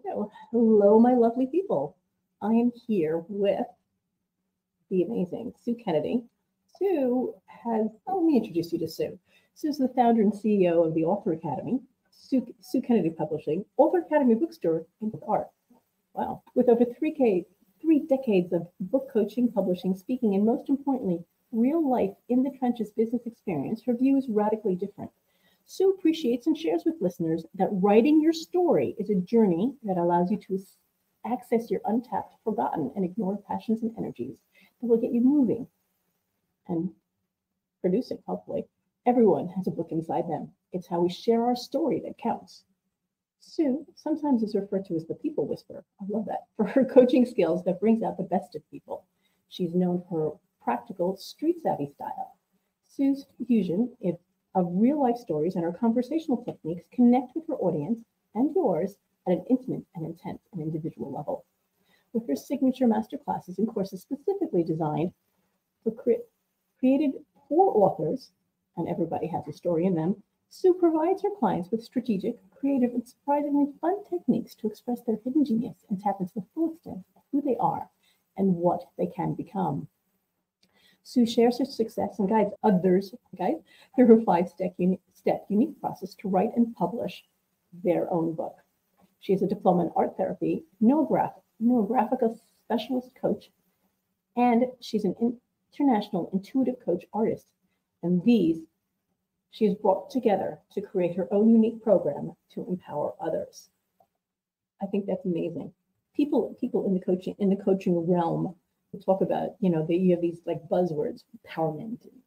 Hello, my lovely people. I am here with the amazing Sue Kennedy. Let me introduce you to Sue. Sue's the founder and CEO of the Author Academy, Sue Kennedy Publishing, Author Academy Bookstore, and with art. Wow. With over three decades of book coaching, publishing, speaking, and most importantly, real life in the trenches business experience, her view is radically different. Sue appreciates and shares with listeners that writing your story is a journey that allows you to access your untapped, forgotten, and ignored passions and energies that will get you moving and producing, hopefully. Everyone has a book inside them. It's how we share our story that counts. Sue sometimes is referred to as the people whisperer. I love that. For her coaching skills that brings out the best of people. She's known for her practical, street savvy style. Sue's fusion of real life stories and her conversational techniques connect with her audience and yours at an intimate and intense and individual level. With her signature masterclasses and courses specifically designed created for authors, and everybody has a story in them, Sue provides her clients with strategic, creative, and surprisingly fun techniques to express their hidden genius and tap into the full extent of who they are and what they can become. Sue shares her success and guides others through her five-step unique process to write and publish their own book. She has a diploma in art therapy, Neurographica specialist coach, and she's an international intuitive coach artist. And these she has brought together to create her own unique program to empower others. I think that's amazing. People in the coaching realm talk about, you have these like buzzwords, empowerment and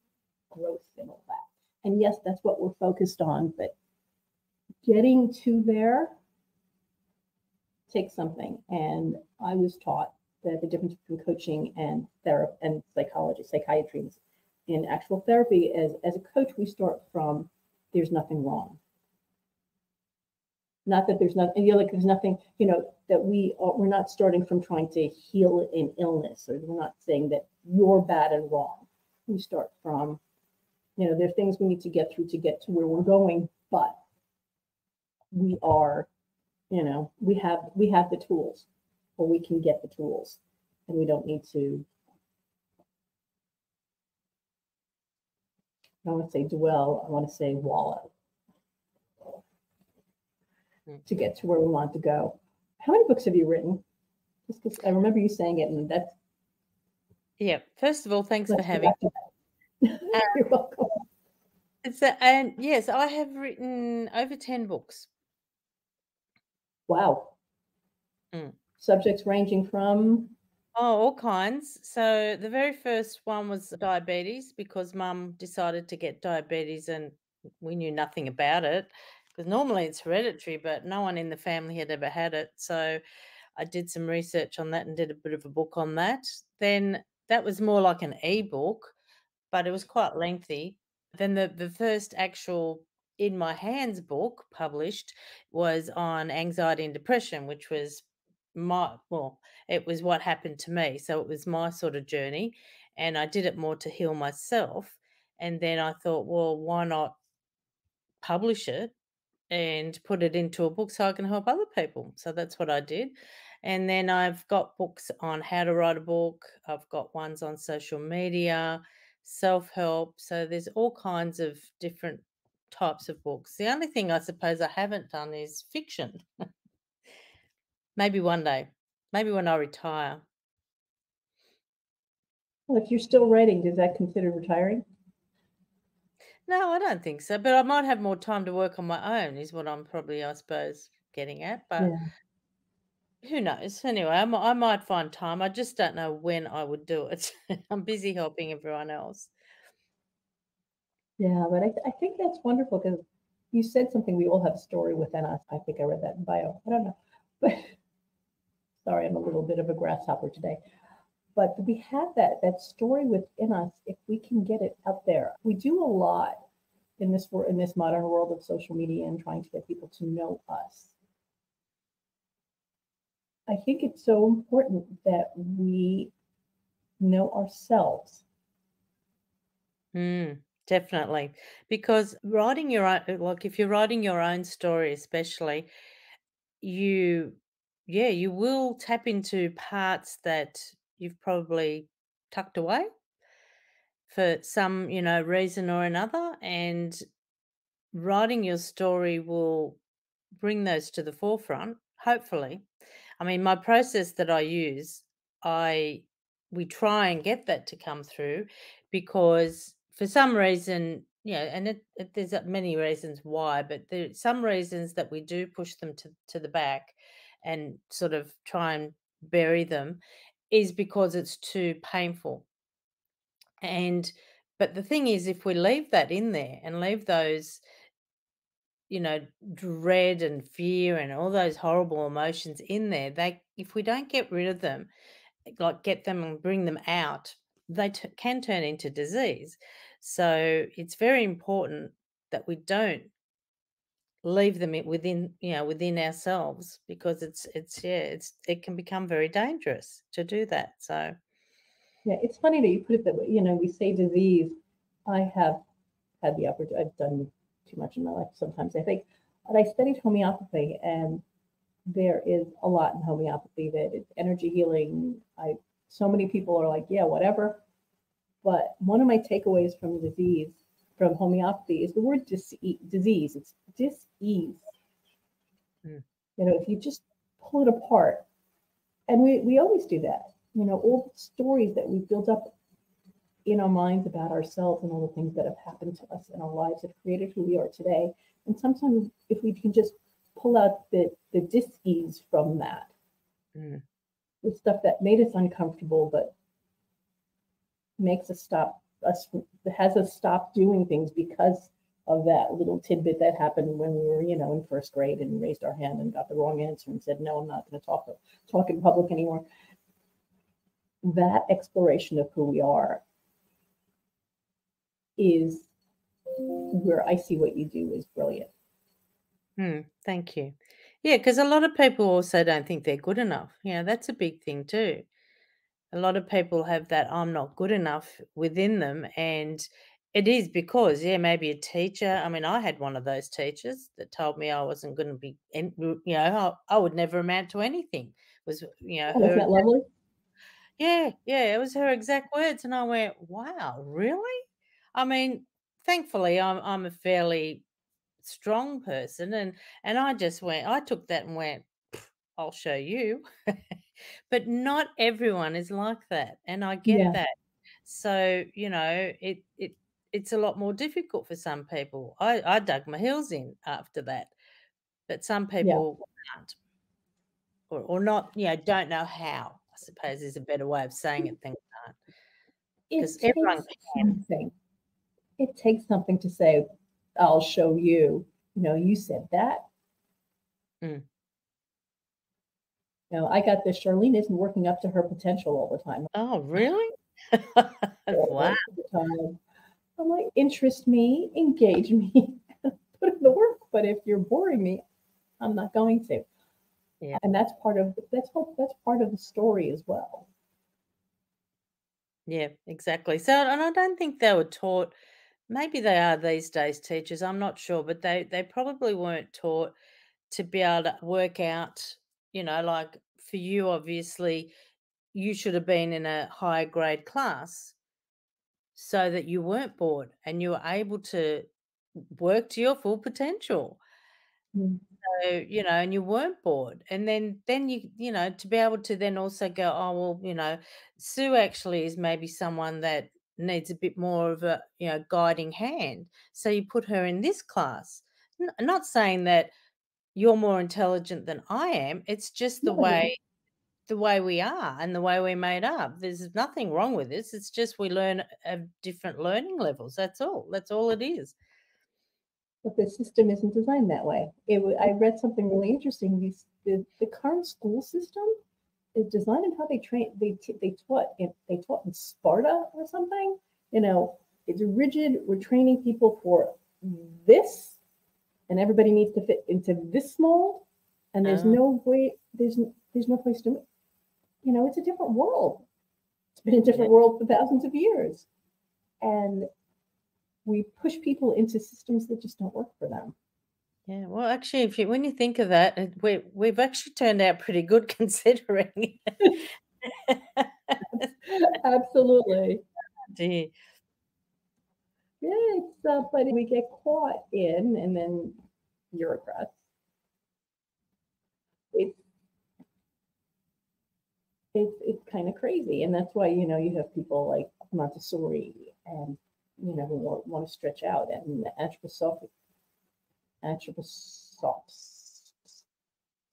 growth and all that. And yes, that's what we're focused on, but getting to there takes something. And I was taught that the difference between coaching and therapy and psychiatry in actual therapy, as a coach, we start from there's nothing wrong. Not that there's nothing, there's nothing, that we're not starting from trying to heal an illness, or we're not saying that you're bad and wrong. We start from, there are things we need to get through to get to where we're going, but we are, we have the tools, or we can get the tools, and we don't need to, I don't want to say dwell, I want to say wallow to get to where we want to go. How many books have you written? Just because I remember you saying it, and that's. Yeah. First of all, thanks for having me. You're welcome. And yes, I have written over 10 books. Wow. Subjects ranging from? All kinds. So the very first one was diabetes, because Mum decided to get diabetes and we knew nothing about it, because normally it's hereditary, but no one in the family had ever had it. So I did some research on that and did a bit of a book on that. Then that was more like an e-book, but it was quite lengthy. Then the first actual in my hands book published was on anxiety and depression, which was it was what happened to me. So it was my sort of journey, and I did it more to heal myself. And then I thought, well, why not publish it and put it into a book so I can help other people? So that's what I did. And then I've got books on how to write a book. I've got ones on social media, self-help. So there's all kinds of different types of books. The only thing I suppose I haven't done is fiction. Maybe one day. Maybe when I retire. Well, if you're still writing, does that consider retiring? No, I don't think so. But I might have more time to work on my own, is what I'm probably, I suppose, getting at. But who knows? Anyway, I might find time. I just don't know when I would do it. I'm busy helping everyone else. Yeah, but I think that's wonderful, because you said something, we all have a story within us. I think I read that in bio. I don't know. But sorry, I'm a little bit of a grasshopper today. But we have that story within us if we can get it out there. We do a lot in this modern world of social media and trying to get people to know us. I think it's so important that we know ourselves. Definitely. Because writing your own, like if you're writing your own story, especially, you yeah, you will tap into parts that you've probably tucked away for some, reason or another, and writing your story will bring those to the forefront, hopefully. I mean, my process that I use, I we try and get that to come through because for some reason, and there's many reasons why, but there's some reasons that we do push them to the back and sort of try and bury them is because it's too painful. And but the thing is, if we leave that in there and leave those, dread and fear and all those horrible emotions in there, they if we don't get rid of them, like get them and bring them out, they can turn into disease. So it's very important that we don't leave them within ourselves because it can become very dangerous to do that. So Yeah, it's funny that you put it that way. We say disease. I have had the opportunity. I've done too much in my life sometimes, I think. But I studied homeopathy, and there is a lot in homeopathy that it's energy healing. So many people are like, yeah, whatever. But one of my takeaways from homeopathy is the word disease. It's dis-ease. Mm. If you just pull it apart, and we always do that. All the stories that we've built up in our minds about ourselves and all the things that have happened to us in our lives have created who we are today. And sometimes if we can just pull out the dis-ease from that, the stuff that made us uncomfortable, but makes us has us stop doing things because of that little tidbit that happened when we were, in first grade and raised our hand and got the wrong answer and said, no, I'm not going to talk in public anymore. That exploration of who we are is where I see what you do is brilliant. Thank you. Yeah, because a lot of people also don't think they're good enough. That's a big thing too. A lot of people have that I'm not good enough within them. And it is because, maybe a teacher. I mean, I had one of those teachers that told me I wasn't going to be, I would never amount to anything. Was, Oh, isn't her. that lovely? Yeah, yeah, it was her exact words. And I went, wow, really? I mean, thankfully, I'm a fairly strong person, and I took that and went, I'll show you. But not everyone is like that, and I get Yeah, that. So, it's a lot more difficult for some people. I dug my heels in after that, but some yeah. people can't, or not, don't know how, I suppose is a better way of saying it than can't, because It everyone takes can. something. It takes something to say, I'll show you. You said that. Mm. I got this. Sharleen isn't working up to her potential all the time. Oh, really? Wow. All the time. I'm like, interest me, engage me, put in the work. But if you're boring me, I'm not going to. Yeah. And that's part of the story as well. Yeah, exactly. So, and I don't think they were taught. Maybe they are these days, teachers. I'm not sure, but they probably weren't taught to be able to work out. Like for you, obviously, you should have been in a higher grade class so that you weren't bored and you were able to work to your full potential. Mm. So, and you weren't bored. And then to be able to then also go, oh, well, Sue actually is maybe someone that needs a bit more of a, guiding hand. So you put her in this class. Not saying that you're more intelligent than I am. It's just the No, way we are and the way we're made up. There's nothing wrong with this. It's just we learn at different learning levels. That's all. That's all it is. but the system isn't designed that way. I read something really interesting. The current school system is designed in how they train. They taught in Sparta or something. It's rigid. We're training people for this, and everybody needs to fit into this mold. And there's Oh, no way. There's no place to. It's a different world. It's been a yeah. different world for thousands of years, and we push people into systems that just don't work for them. Yeah, well, actually, when you think of that, we've actually turned out pretty good considering. Absolutely. Dear. Yeah, it's, but we get caught in, and then bureaucrats. It's it's kind of crazy, and that's why you have people like Montessori and who want to stretch out, and anthroposophists.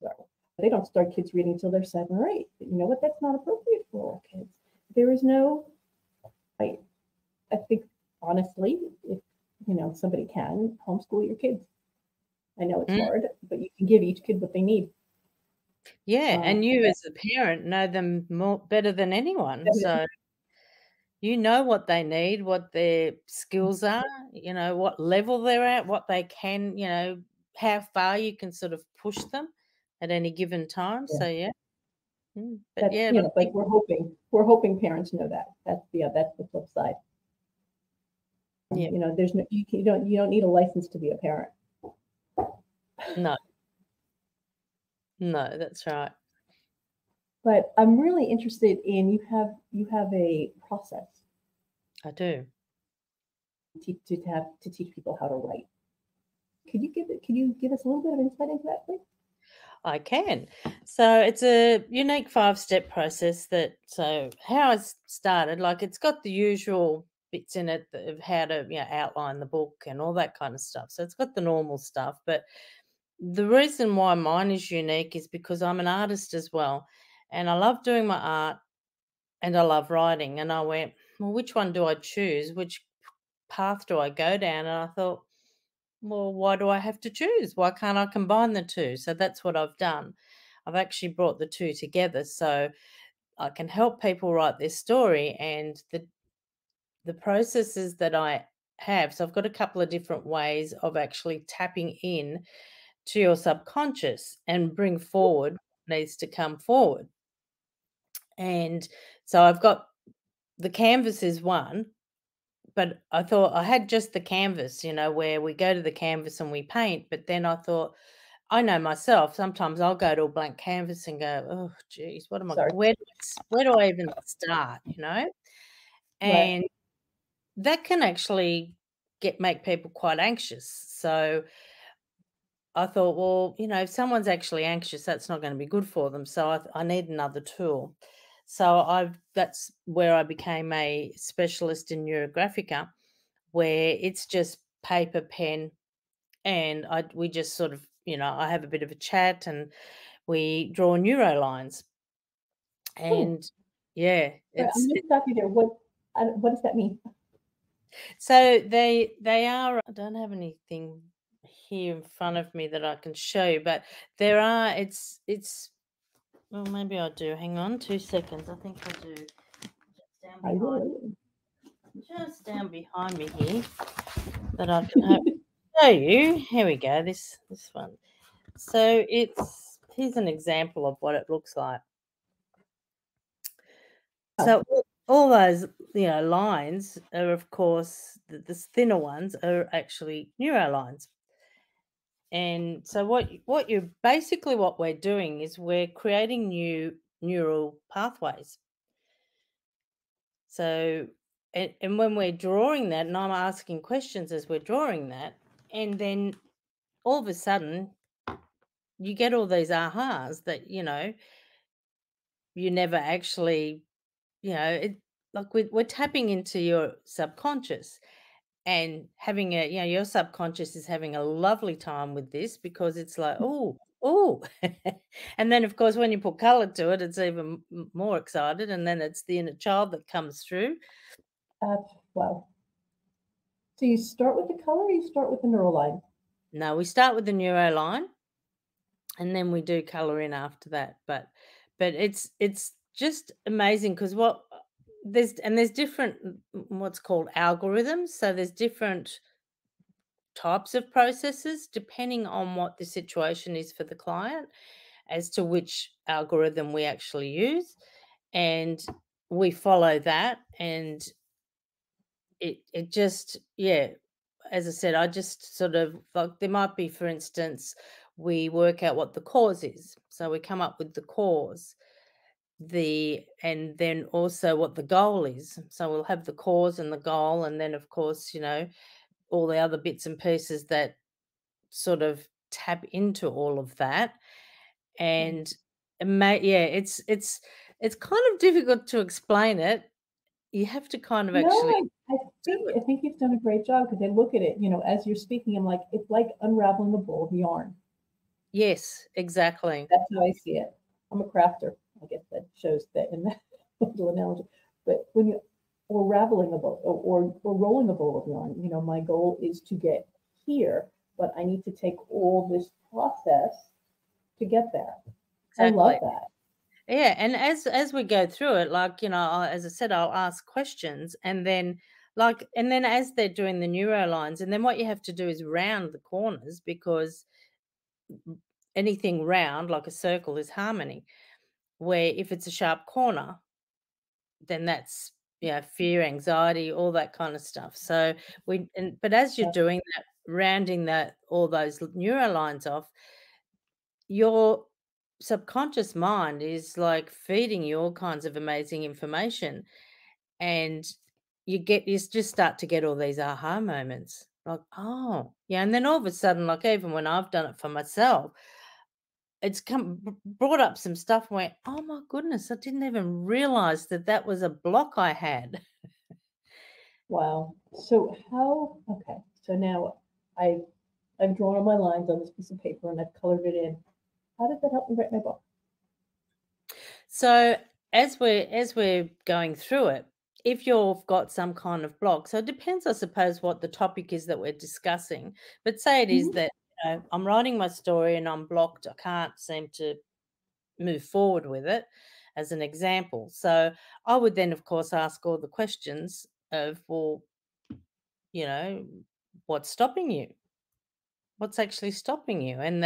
Sorry. They don't start kids reading until they're 7 or 8. But you know what? That's not appropriate for all kids. There is no. I think honestly, if somebody can homeschool your kids. I know it's Mm. hard, but you can give each kid what they need. Yeah, and you Yeah. as a parent know them better than anyone, so you know what they need, what their skills are, what level they're at, what they can, how far you can sort of push them at any given time. Yeah. So yeah. But That's yeah, I but think we're hoping parents know that. That's the flip side. yeah, There's no you don't need a license to be a parent. no, no, that's right. But I'm really interested in you have a process I do. to teach people how to write. Could you give us a little bit of insight into that, please? I can. So it's a unique 5-step process so how it's started, like it's got the usual bits in it of how to, outline the book and all that kind of stuff. So it's got the normal stuff, but the reason why mine is unique is because I'm an artist as well. And I love doing my art and I love writing. And I went, well, which one do I choose? Which path do I go down? And I thought, well, why do I have to choose? Why can't I combine the two? So that's what I've done. I've actually brought the two together so I can help people write their story and the processes that I have. So I've got a couple of different ways of actually tapping in to your subconscious and bring forward what needs to come forward. And so I've got the canvas is one, but I thought I had just the canvas, where we go to the canvas and we paint. But then I thought, I know myself, sometimes I'll go to a blank canvas and go, oh, geez, Sorry. where do I even start, Right. And that can actually make people quite anxious. So I thought, well, if someone's actually anxious, that's not going to be good for them. So I need another tool. So that's where I became a specialist in Neurographica, where it's just paper, pen, and we just sort of, I have a bit of a chat and we draw neuro lines. Oh, And yeah, right. I'm going to stop you there. What does that mean? so they are. I don't have anything here in front of me that I can show you, but there are. It's well, maybe I do. Hang on, 2 seconds. I think I do. I will. Just down behind me here that I can show you. Here we go. This one. So here's an example of what it looks like. So all those lines are, of course, the thinner ones are actually neuro lines. And so what we're doing is we're creating new neural pathways. So and when we're drawing that, and I'm asking questions as we're drawing that, and then all of a sudden you get all these ahas that you never actually it like we're tapping into your subconscious and having your subconscious is having a lovely time with this because it's like, oh, and then of course when you put color to it, it's even more excited, and then it's the inner child that comes through. Wow. So you start with the color, or you start with the neural line? No, we start with the neuro line, and then we do color in after that. But it's just amazing because there's different what's called algorithms. So there's different types of processes depending on what the situation is for the client as to which algorithm we actually use, and we follow that, and it just as I said, I just sort of like there might be, for instance, we work out what the cause is. So we come up with the cause, and then also what the goal is. So we'll have the cause and the goal, and then of course, all the other bits and pieces that sort of tap into all of that. And yeah, it's kind of difficult to explain it. You have to kind of No, actually I do it. think you've done a great job because I look at it, as you're speaking, I'm like, it's like unraveling a ball of yarn. Yes, exactly. That's how I see it. I'm a crafter. I guess that shows that in that little analogy. But when you or raveling a ball or rolling a ball of yarn, my goal is to get here, but I need to take all this process to get there. I Exactly. love that. Yeah, and as we go through it, like, as I said, I'll ask questions, and then as they're doing the neuro lines, and then what you have to do is round the corners, because anything round, like a circle, is harmony. Where if it's a sharp corner, then that's, fear, anxiety, all that kind of stuff. So but as you're doing that, rounding all those neuro lines off, your subconscious mind is like feeding you all kinds of amazing information, and you just start to get all these aha moments, like, oh yeah, and then all of a sudden, like, even when I've done it for myself, it's brought up some stuff where, oh my goodness, I didn't even realize that was a block I had. Wow. So okay. So now I've drawn all my lines on this piece of paper and I've colored it in. How did that help me write my book? So as we're going through it, if you've got some kind of block, so it depends, I suppose, what the topic is that we're discussing. But say it is Mhm. that I'm writing my story and I'm blocked. I can't seem to move forward with it, as an example. So I would then, of course, ask all the questions of, well, you know, what's stopping you? What's actually stopping you? And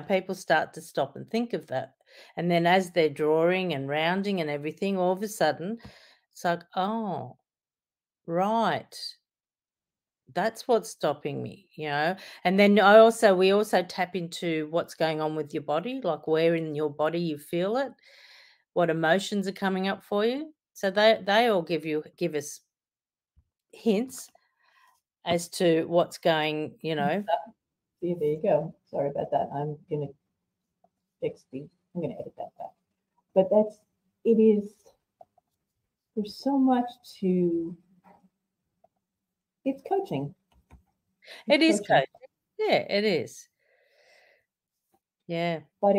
people start to stop and think of that. And then as they're drawing and rounding and everything, all of a sudden, it's like, oh, right. That's what's stopping me. And then we also tap into what's going on with your body, like where in your body you feel it, what emotions are coming up for you. So they all give us hints as to what's going. See, there you go. Sorry about that. I'm gonna edit that back. But it is, there's so much to, it's coaching. It It's is coaching. coaching. Yeah, it is. Yeah. But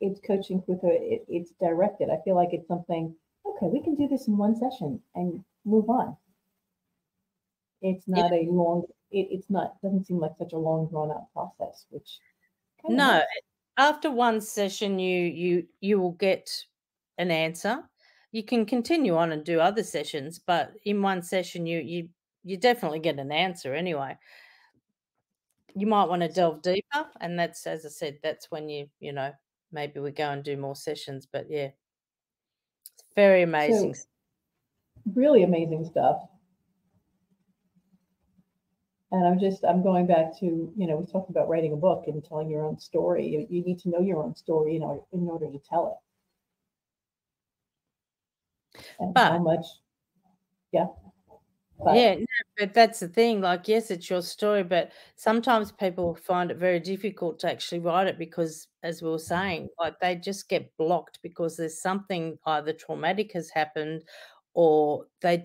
it's coaching it's directed. I feel like it's something, okay, we can do this in one session and move on. It's Yeah. not a long, it's not, doesn't seem like such a long drawn out process, which kind of No, nice. after one session, you will get an answer. You can continue on and do other sessions, but in one session, you definitely get an answer anyway. You might want to So delve deeper, and that's, as I said, that's when maybe we go and do more sessions. But yeah, it's very amazing. so really amazing stuff. And I'm going back to, we talked about writing a book and telling your own story. You need to know your own story, in order to tell it. And how But much, yeah, but yeah, no, but that's the thing. Like, yes, it's your story, but sometimes people find it very difficult to actually write it because, as we were saying, like they just get blocked because there's something either traumatic has happened, or they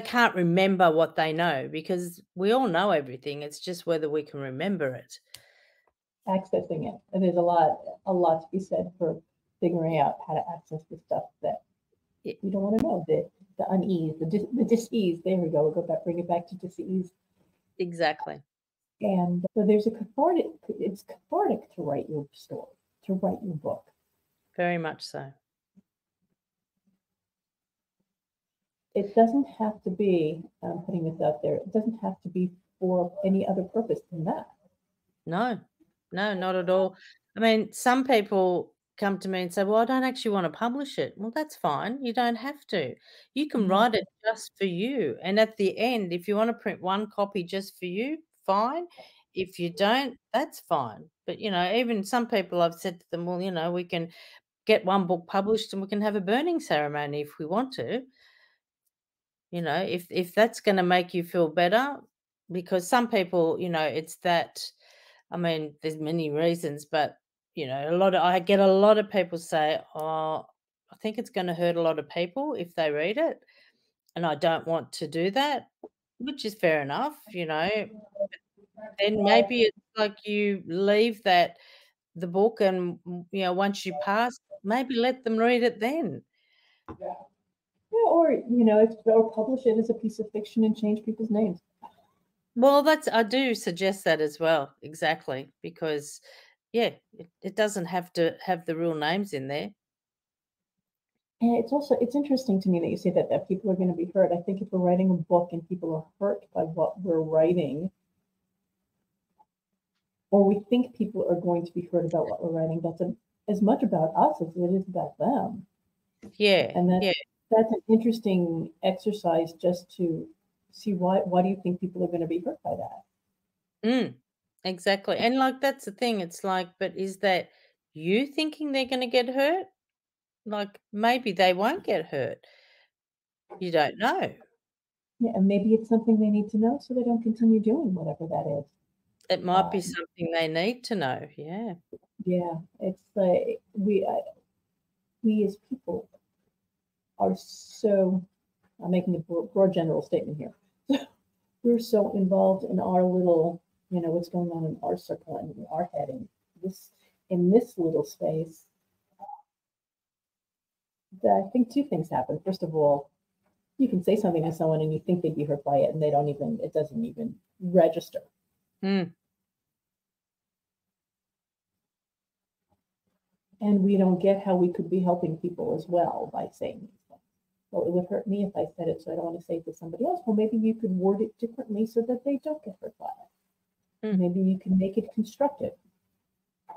can't remember what they know, because we all know everything. It's just whether we can remember it. accessing it. And there's a lot to be said for figuring out how to access the stuff that Yeah, you don't want to know, the unease, the dis-ease. There we go. We'll go back, bring it back to dis-ease. exactly. And so there's it's cathartic to write your story, to write your book. Very much so. It doesn't have to be, I'm putting this out there, it doesn't have to be for any other purpose than that. No, no, not at all. I mean, some people come to me and say, "Well, I don't actually want to publish it." Well, that's fine. You don't have to. You can Yeah. write it just for you. And at the end, if you want to print one copy just for you, fine. If you don't, that's fine. But, even some people I've said to them, "Well, we can get one book published and we can have a burning ceremony if we want to." If that's gonna make you feel better, because some people, it's that. I mean, there's many reasons, but, I get a lot of people say, "Oh, I think it's gonna hurt a lot of people if they read it, and I don't want to do that," which is fair enough. Then maybe it's like you leave the book and, once you pass, maybe let them read it then. Yeah, or or publish it as a piece of fiction and change people's names. Well, I do suggest that as well, exactly, because, yeah, it doesn't have to have the real names in there. And it's interesting to me that you say that people are going to be hurt. I think if we're writing a book and people are hurt by what we're writing, or we think people are going to be hurt about what we're writing, that's as much about us as it is about them. Yeah, And yeah. that's an interesting exercise just to see why do you think people are going to be hurt by that? Exactly, and, like, that's the thing, it's like, but is that you thinking they're gonna get hurt? Like, maybe they won't get hurt. You don't know. Yeah, and maybe it's something they need to know so they don't continue doing whatever that is. It might be Um, something they need to know, yeah. yeah, it's like we as people are so. I'm making a broad general statement here. We're so involved in our little, what's going on in our circle and in our head and this little space that I think two things happen. First of all, you can say something to someone and you think they'd be hurt by it, and it doesn't even register. Mm, And we don't get how we could be helping people as well by saying these things. Well, it would hurt me if I said it, so I don't want to say it to somebody else. Well, maybe you could word it differently so that they don't get hurt by it. mm, Maybe you can make it constructive.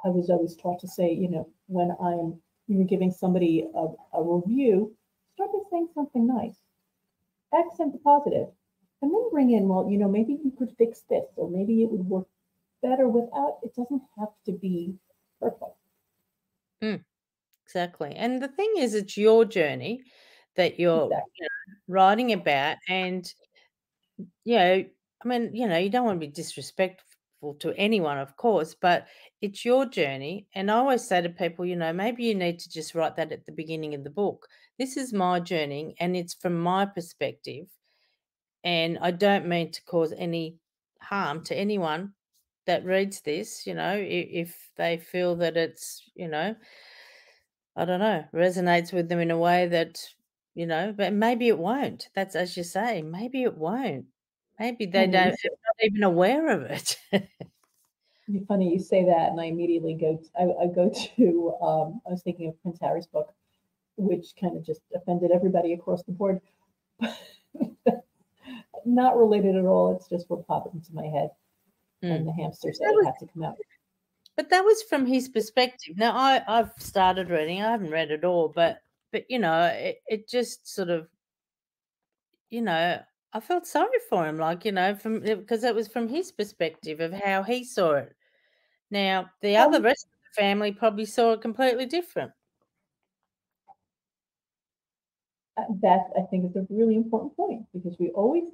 I was always taught to say, when you're giving somebody a review, start by saying something nice, accent the positive, and then bring in, well, maybe you could fix this, or maybe it would work better without, it doesn't have to be perfect. mm, exactly, and the thing is, it's your journey that you're, Exactly. writing about, and I mean, you don't want to be disrespectful to anyone, of course, but it's your journey. And I always say to people, maybe you need to just write that at the beginning of the book. This is my journey and it's from my perspective. And I don't mean to cause any harm to anyone that reads this, if they feel that it's, I don't know, resonates with them in a way that, but maybe it won't. That's as you say, maybe it won't. Maybe they Funny don't, you they're say, not even aware of it. funny you say that, and I immediately I go to, I was thinking of Prince Harry's book, which kind of just offended everybody across the board. Not related at all. It's just what popped into my head, and Mm. the hamster said That it was had to come out. but that was from his perspective. Now I've started reading, I haven't read it all, but it just sort of, you know, I felt sorry for him, like, from because it was from his perspective of how he saw it. Now, the other Well, rest of the family probably saw it completely different. that I think is a really important point because we always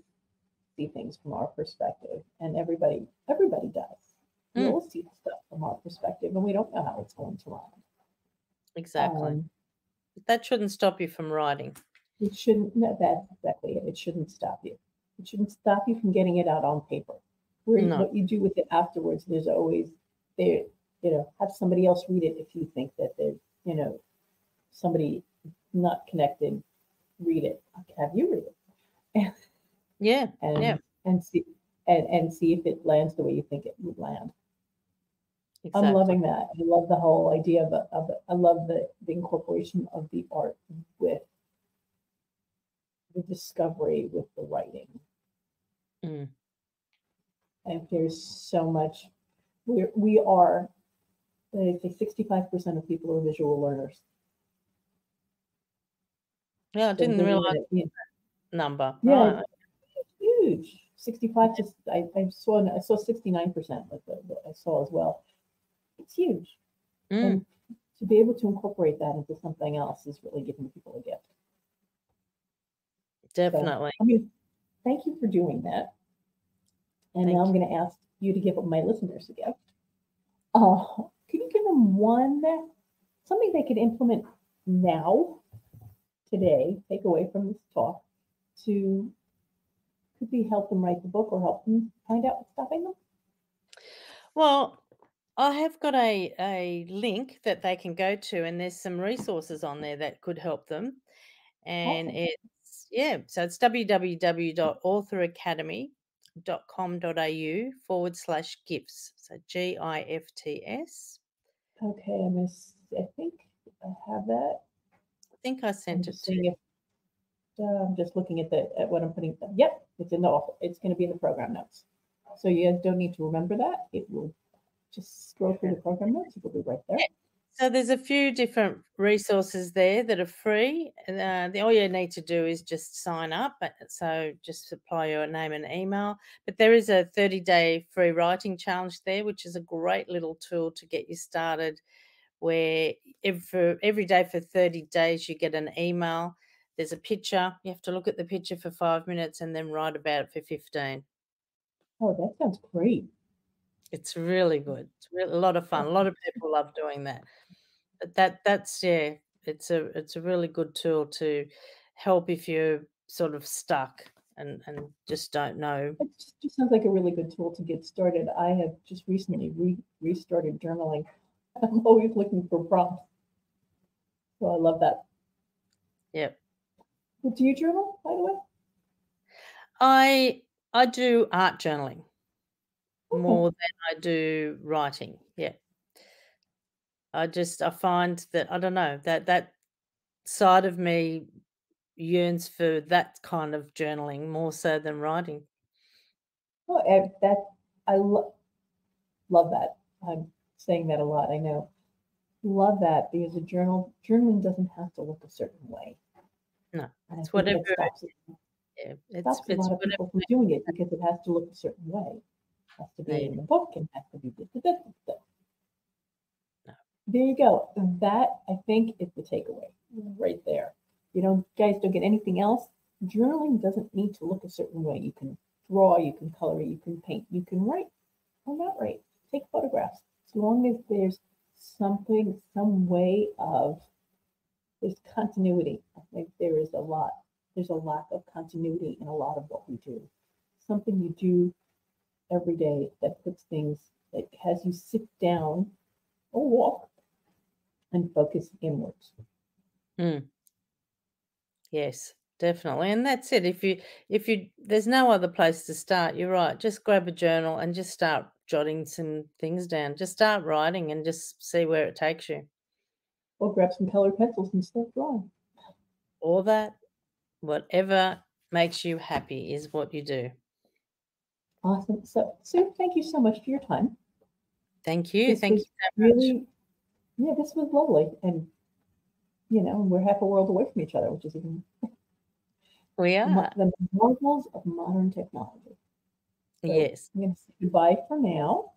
see things from our perspective, and everybody does. We Mm, all see stuff from our perspective, and we don't know how it's going to land. exactly. Um, That shouldn't stop you from writing. it shouldn't. No, that's exactly it. It shouldn't stop you. It shouldn't stop you from getting it out on paper. No. What you do with it afterwards, there's always there. Have somebody else read it if you think that there's somebody not connected. Read it. Have you read it Yeah, yeah, and see and see if it lands the way you think it would land. I'm exactly. loving that. I love the whole idea of it. I love the incorporation of the art with the discovery with the writing. Mm, And there's so much we are They say 65% of people are visual learners. Yeah, I So didn't bringing realize it in, number. yeah, Right. huge. 65 to I saw 69%, like I saw as well. It's huge. Mm, And to be able to incorporate that into something else is really giving people a gift. So, definitely. I mean, thank you for doing that. And now Thank I'm you. going to ask you to give my listeners a gift. Can you give them something they could implement now, today, take away from this talk to could be help them write the book or help them find out what's stopping them? Well, I have got a link that they can go to, and there's some resources on there that could help them. And Awesome. so it's www.authoracademy.com.au/gifts. So GIFTS. Okay, I think I have that. I think I I'm sent it just to seeing if I'm just looking at what I'm putting. Yep, it's in the offer. It's going to be in the program notes. So you guys don't need to remember that. It will just scroll through the program notes. It will be right there. yeah. So there's a few different resources there that are free. And all you need to do is just sign up. So just supply your name and email. But there is a 30-day free writing challenge there, which is a great little tool to get you started. Where every day for 30 days you get an email. There's a picture. You have to look at the picture for 5 minutes and then write about it for 15. Oh, that sounds great. It's really good. It's really a lot of fun. A lot of people love doing that. But that's yeah, it's a really good tool to help if you're sort of stuck and just don't know. It just sounds like a really good tool to get started. I have just recently restarted journaling. I'm always looking for prompts. So I love that. Yep. Well, do you journal, by the way? I do art journaling Okay. more than I do writing. Yeah. I find that I don't know, that side of me yearns for that kind of journaling more so than writing. Oh, I love that. I'm saying that a lot. I know. Love that because journaling doesn't have to look a certain way, No, and I it's think whatever. that Yeah, stops a lot of whatever. people from doing it because it has to look a certain way. It has to be Yeah, in the book and has to be this. no, There you go. That I think is the takeaway right there. You guys don't get anything else. Journaling doesn't need to look a certain way. You can draw, you can color, you can paint, you can write or not write. Take photographs. As long as there's some way of there's continuity. I think there's a lack of continuity in a lot of what we do. Something you do every day that has you sit down or walk and focus inwards. mm, yes, definitely, and that's it. If you there's no other place to start, you're right. Just grab a journal and just start jotting some things down. Just start writing and just see where it takes you. Or grab some colored pencils and start drawing. All that, whatever makes you happy is what you do. Awesome. So, Sue, thank you so much for your time. Thank you. This Thank you was so much. really, yeah, this was lovely. And, we're half a world away from each other, which is even We are. the marvels of modern technology. So Yes. I'm going to say goodbye for now.